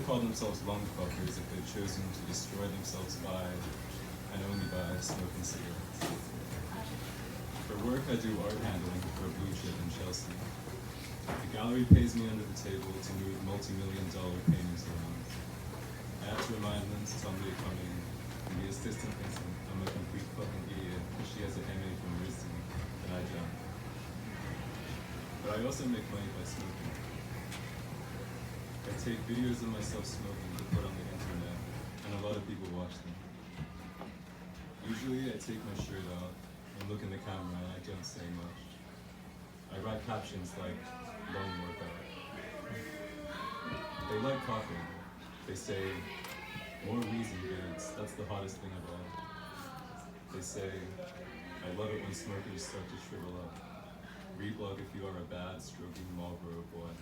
have called themselves Lungfuckers if they'd chosen to destroy themselves by, and only by, smoking cigarettes. For work, I do art handling for a blue chip in Chelsea. The gallery pays me under the table to move multi-million-dollar paintings around. I have to remind them to tell me to come in, and the assistant thinks I'm a complete fucking idiot because she has an MA from RISD that I don't. But I also make money by smoking. I take videos of myself smoking to put on the internet, and a lot of people watch them. Usually I take my shirt off and look in the camera and I don't say much. I write captions like, "Long workout." They like coughing. They say, "More reason goods, that's the hottest thing of all." They say, "I love it when smokers start to shrivel up. Reblog if you are a bad, stroking Marlboro boy."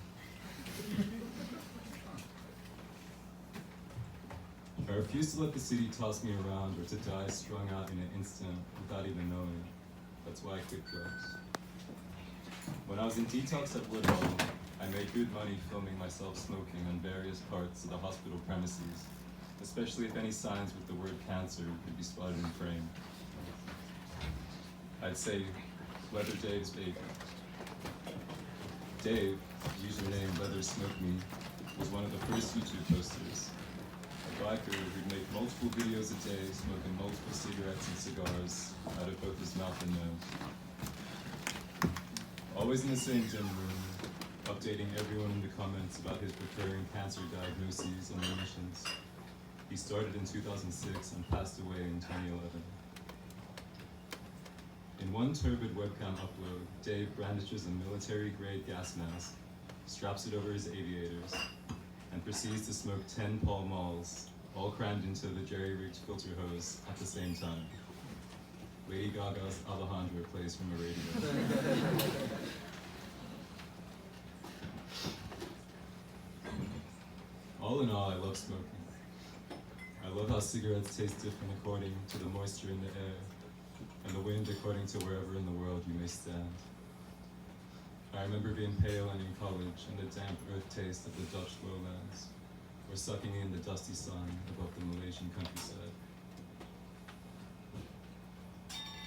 I refuse to let the city toss me around or to die strung out in an instant without even knowing. That's why I quit drugs. When I was in detox at Woodhull, I made good money filming myself smoking on various parts of the hospital premises, especially if any signs with the word cancer could be spotted in frame. I'd say, "Leather Dave's baby." Dave, username Leather Smoke Me, was one of the first YouTube posters. A biker who'd make multiple videos a day smoking multiple cigarettes and cigars out of both his mouth and nose. Always in the same gym room, updating everyone in the comments about his recurring cancer diagnoses and remissions. He started in 2006 and passed away in 2011. In one turbid webcam upload, Dave brandishes a military-grade gas mask, straps it over his aviators, and proceeds to smoke 10 Pall Malls, all crammed into the jerry-rigged filter hose at the same time. Lady Gaga's Alejandra plays from a radio. All in all, I love smoking. I love how cigarettes taste different according to the moisture in the air, and the wind according to wherever in the world you may stand. I remember being pale and in college, and the damp earth taste of the Dutch lowlands, or sucking in the dusty sun above the Malaysian countryside.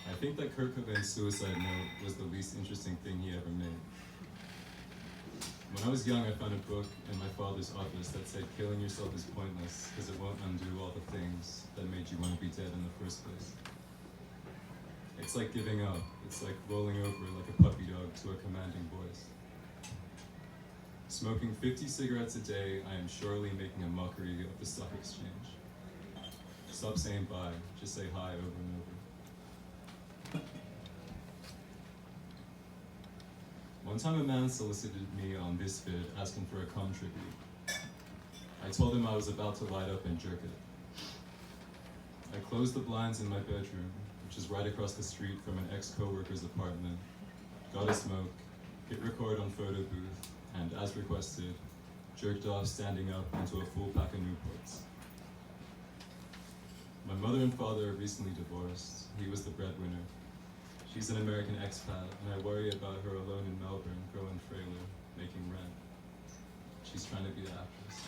I think that Kurt Cobain's suicide note was the least interesting thing he ever made. When I was young, I found a book in my father's office that said killing yourself is pointless because it won't undo all the things that made you want to be dead in the first place. It's like giving up. It's like rolling over like a puppy dog to a commanding voice. Smoking 50 cigarettes a day, I am surely making a mockery of the stock exchange. Stop saying bye, just say hi over and over. One time a man solicited me on this vid asking for a cum tribute. I told him I was about to light up and jerk it. I closed the blinds in my bedroom, which is right across the street from an ex-coworker's apartment, got a smoke, hit record on photo booth, and as requested, jerked off standing up into a full pack of Newports. My mother and father are recently divorced. He was the breadwinner. She's an American expat, and I worry about her alone in Melbourne, growing frailer, making rent. She's trying to be the actress.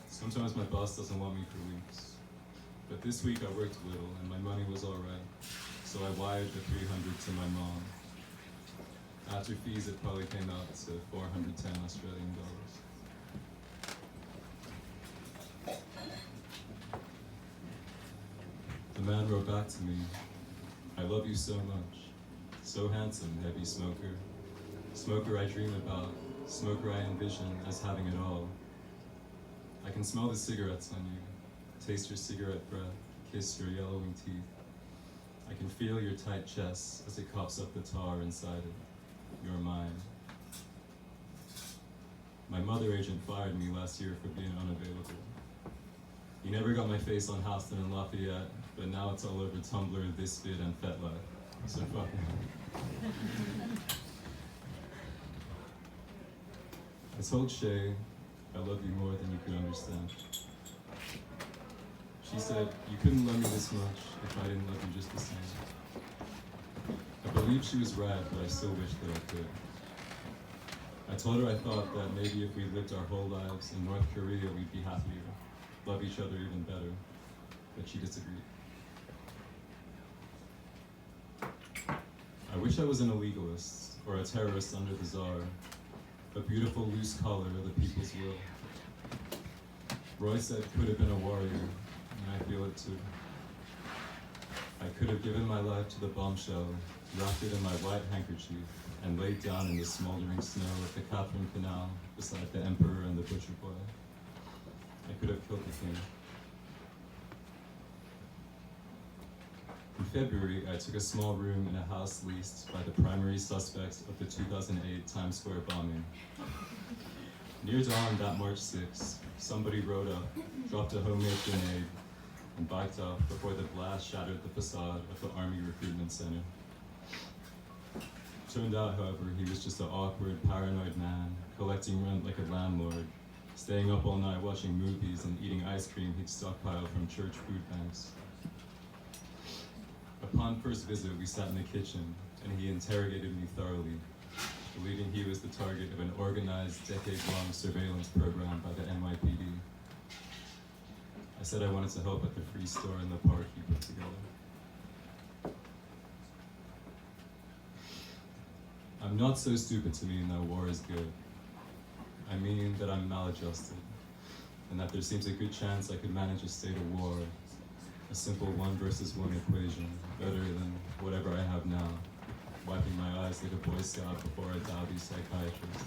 Sometimes my boss doesn't want me for weeks. But this week I worked little, and my money was all right, so I wired the $300 to my mom. After fees, it probably came out to 410 Australian dollars. The man wrote back to me, "I love you so much. So handsome, heavy smoker. Smoker I dream about, smoker I envision as having it all. I can smell the cigarettes on you, taste your cigarette breath, kiss your yellowing teeth. I can feel your tight chest as it coughs up the tar inside it. You're mine." My mother agent fired me last year for being unavailable. He never got my face on Houston and Lafayette, but now it's all over Tumblr, ThisVid, and FetLife. So fuck him. I told Shay, "I love you more than you could understand." She said, "You couldn't love me this much if I didn't love you just the same." I believe she was right, but I still wish that I could. I told her I thought that maybe if we lived our whole lives in North Korea, we'd be happier, love each other even better, but she disagreed. I wish I was an illegalist or a terrorist under the Tsar, a beautiful loose collar of the people's will. Roy said could have been a warrior, and I feel it too. I could have given my life to the bombshell, wrapped it in my white handkerchief, and laid down in the smoldering snow at the Catherine Canal beside the Emperor and the Butcher Boy. I could have killed the king. In February, I took a small room in a house leased by the primary suspects of the 2008 Times Square bombing. Near dawn that March 6th, somebody rode up, dropped a homemade grenade, and biked off before the blast shattered the facade of the Army Recruitment Center. Turned out, however, he was just an awkward, paranoid man, collecting rent like a landlord, staying up all night watching movies and eating ice cream he'd stockpiled from church food banks. Upon first visit, we sat in the kitchen, and he interrogated me thoroughly, believing he was the target of an organized, decade-long surveillance program by the NYPD. I said I wanted to help at the free store in the park he put together. I'm not so stupid to mean that war is good. I mean that I'm maladjusted, and that there seems a good chance I could manage a state of war, a simple 1 versus 1 equation, better than whatever I have now, wiping my eyes like a Boy Scout before a dowdy psychiatrist.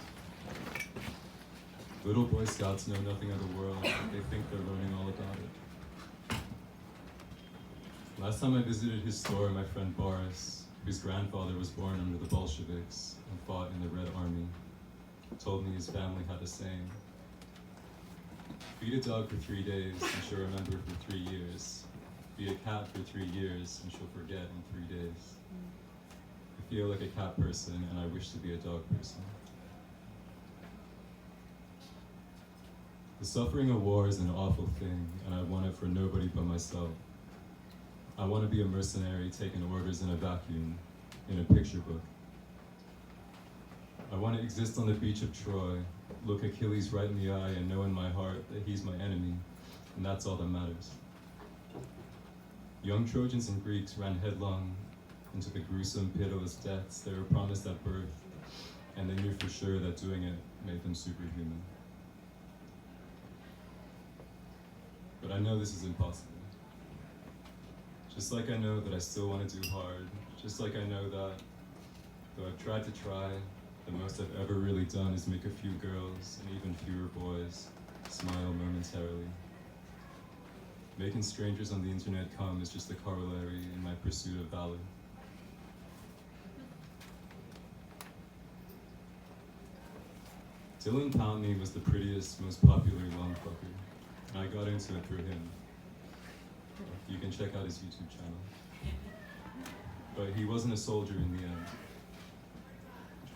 Little Boy Scouts know nothing of the world, but they think they're learning all about it. Last time I visited his store, my friend Boris, whose grandfather was born under the Bolsheviks and fought in the Red Army, told me his family had a saying: feed a dog for 3 days and she'll remember for 3 years. Feed a cat for 3 years and she'll forget in 3 days. I feel like a cat person and I wish to be a dog person. The suffering of war is an awful thing, and I want it for nobody but myself. I want to be a mercenary taking orders in a vacuum, in a picture book. I want to exist on the beach of Troy, look Achilles right in the eye and know in my heart that he's my enemy, and that's all that matters. Young Trojans and Greeks ran headlong into the gruesome, pitiless deaths they were promised at birth, and they knew for sure that doing it made them superhuman. But I know this is impossible. Just like I know that I still want to do hard, just like I know that, though I've tried to try, the most I've ever really done is make a few girls, and even fewer boys, smile momentarily. Making strangers on the internet come is just a corollary in my pursuit of valor. Dylan Pountney was the prettiest, most popular Lungfucker, and I got into it through him. You can check out his YouTube channel. But he wasn't a soldier in the end.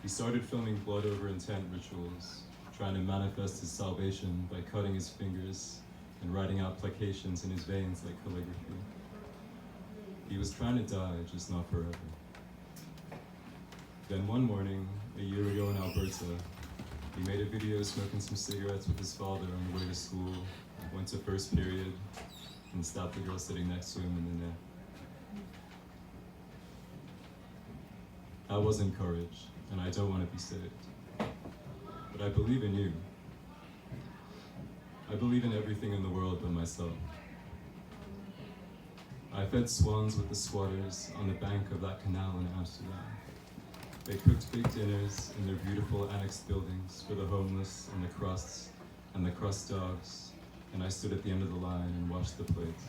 He started filming blood over intent rituals, trying to manifest his salvation by cutting his fingers and writing out placations in his veins like calligraphy. He was trying to die, just not forever. Then one morning, a year ago in Alberta, he made a video smoking some cigarettes with his father on the way to school, went to first period, and stabbed the girl sitting next to him in the neck. That wasn't courage, and I don't want to be saved. But I believe in you. I believe in everything in the world but myself. I fed swans with the squatters on the bank of that canal in Amsterdam. They cooked big dinners in their beautiful annex buildings for the homeless and the crusts and the crust dogs, and I stood at the end of the line and watched the plates.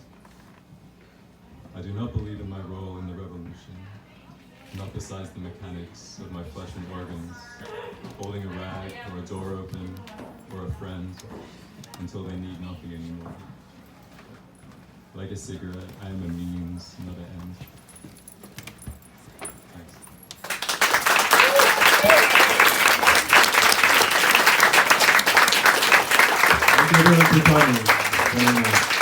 I do not believe in my role in the revolution, not besides the mechanics of my flesh and organs, holding a rag or a door open or a friend until they need nothing anymore. Like a cigarette, I am a means, not an end. Thanks. Thank you everyone for coming. Very nice.